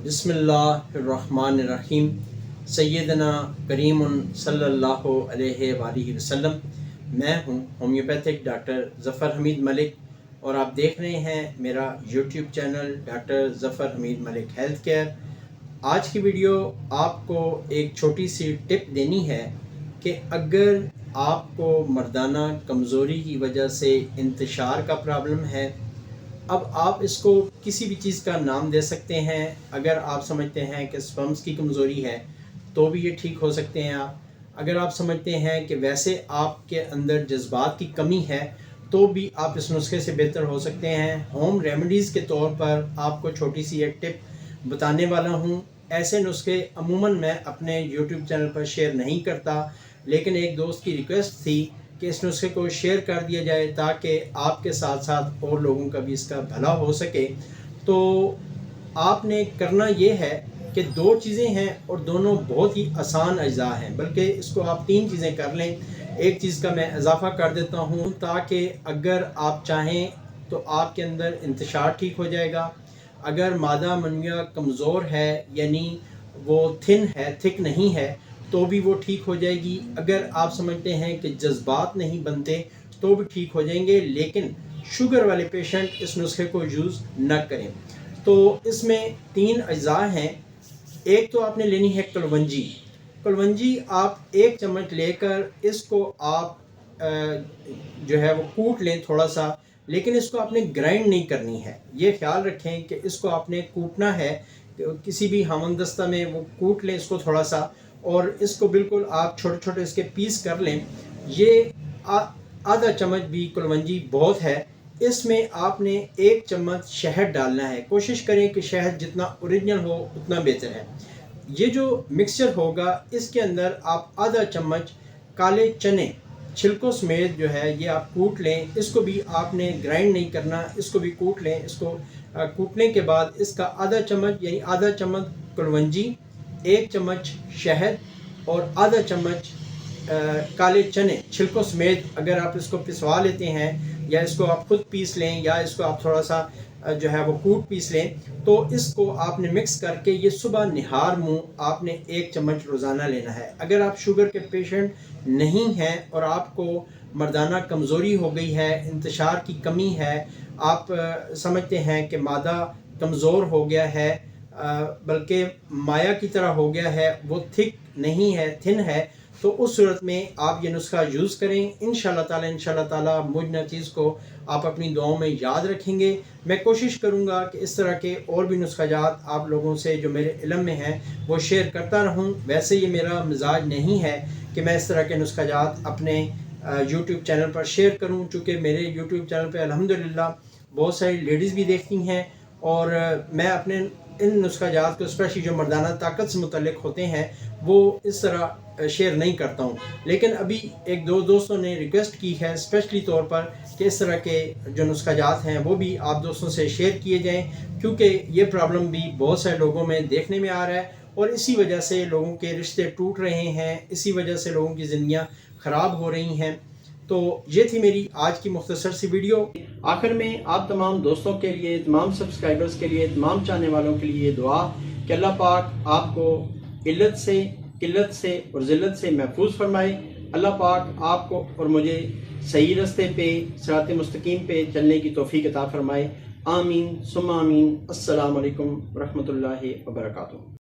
बिस्मिल्लाहिर्रहमानिर्रहीम। सैयदना करीमुन सल्लल्लाहु अलैहि वसल्लम। मैं हूँ होम्योपैथिक डॉक्टर ज़फ़र हमीद मलिक और आप देख रहे हैं मेरा YouTube channel doctor Zafar Hamid Malik health care. आज की वीडियो आपको एक छोटी सी टिप देनी है कि अगर आपको मर्दाना कमज़ोरी की वजह से इंतशार का प्रॉब्लम है, अब आप इसको किसी भी चीज़ का नाम दे सकते हैं। अगर आप समझते हैं कि स्पर्म्स की कमज़ोरी है तो भी ये ठीक हो सकते हैं आप। अगर आप समझते हैं कि वैसे आपके अंदर जज्बात की कमी है तो भी आप इस नुस्खे से बेहतर हो सकते हैं। होम रेमेडीज़ के तौर पर आपको छोटी सी एक टिप बताने वाला हूँ। ऐसे नुस्खे अमूमन मैं अपने यूट्यूब चैनल पर शेयर नहीं करता, लेकिन एक दोस्त की रिक्वेस्ट थी कि इस नुस्खे को शेयर कर दिया जाए ताकि आपके साथ साथ और लोगों का भी इसका भला हो सके। तो आपने करना ये है कि दो चीज़ें हैं और दोनों बहुत ही आसान अज्जा हैं, बल्कि इसको आप तीन चीज़ें कर लें। एक चीज़ का मैं इजाफ़ा कर देता हूँ ताकि अगर आप चाहें तो आपके अंदर इंतशार ठीक हो जाएगा। अगर मादा मनविया कमज़ोर है यानी वो थिन है, थिक नहीं है, तो भी वो ठीक हो जाएगी। अगर आप समझते हैं कि जज्बात नहीं बनते तो भी ठीक हो जाएंगे, लेकिन शुगर वाले पेशेंट इस नुस्खे को यूज़ न करें। तो इसमें तीन अज्जा हैं। एक तो आपने लेनी है कलवंजी। कलवंजी आप एक चम्मच लेकर इसको आप जो है वो कूट लें थोड़ा सा, लेकिन इसको आपने ग्राइंड नहीं करनी है। ये ख्याल रखें कि इसको आपने कूटना है, किसी भी हमदस्ता में वो कूट लें इसको थोड़ा सा, और इसको बिल्कुल आप छोटे छोटे इसके पीस कर लें। ये आधा चम्मच भी कलवंजी बहुत है। इसमें आपने एक चम्मच शहद डालना है। कोशिश करें कि शहद जितना ओरिजिनल हो उतना बेहतर है। ये जो मिक्सचर होगा इसके अंदर आप आधा चम्मच काले चने छिलकों समेत जो है ये आप कूट लें। इसको भी आपने ग्राइंड नहीं करना, इसको भी कूट लें। इसको कूटने के बाद इसका आधा चम्मच यानी आधा चम्मच कलवंजी, एक चम्मच शहद और आधा चम्मच काले चने छिलकों समेत अगर आप इसको पिसवा लेते हैं या इसको आप खुद पीस लें या इसको आप थोड़ा सा जो है वो कूट पीस लें, तो इसको आपने मिक्स करके ये सुबह निहार मुंह आपने एक चम्मच रोज़ाना लेना है। अगर आप शुगर के पेशेंट नहीं हैं और आपको मर्दाना कमज़ोरी हो गई है, इंतशार की कमी है, आप समझते हैं कि मादा कमज़ोर हो गया है, बल्कि माया की तरह हो गया है, वो थिक नहीं है, थिन है, तो उस सूरत में आप ये नुस्खा यूज़ करें। इंशाल्लाह ताला मुझ चीज़ को आप अपनी दुआओं में याद रखेंगे। मैं कोशिश करूँगा कि इस तरह के और भी नुस्खाजात आप लोगों से जो मेरे इल्म में हैं वो शेयर करता रहूँ। वैसे ये मेरा मिजाज नहीं है कि मैं इस तरह के नुस्खाजात अपने यूट्यूब चैनल पर शेयर करूँ, चूँकि मेरे यूट्यूब चैनल पर अल्हम्दुलिल्लाह बहुत सारी लेडीज़ भी देखती हैं और मैं अपने इन नुस्खाजात को स्पेशली जो मर्दाना ताकत से मुतल्लिक होते हैं वो इस तरह शेयर नहीं करता हूँ। लेकिन अभी एक दो दोस्तों ने रिक्वेस्ट की है स्पेशली तौर पर कि इस तरह के जो नुस्खाजात हैं वो भी आप दोस्तों से शेयर किए जाएं, क्योंकि ये प्रॉब्लम भी बहुत सारे लोगों में देखने में आ रहा है और इसी वजह से लोगों के रिश्ते टूट रहे हैं, इसी वजह से लोगों की ज़िंदगियाँ ख़राब हो रही हैं। तो ये थी मेरी आज की मुख्तसर सी वीडियो। आखिर में आप तमाम दोस्तों के लिए, तमाम सब्सक्राइबर्स के लिए, तमाम चाहने वालों के लिए दुआ कि अल्लाह पाक आपको इल्लत से, किल्लत से और ज़िल्लत से महफूज फरमाए। अल्लाह पाक आपको और मुझे सही रास्ते पे, सिरात मुस्तकीम पे चलने की तौफीक अता फरमाए। आमीन सुम्मा आमीन। अस्सलामु अलैकुम रहमतुल्लाहि व बरकातुहू।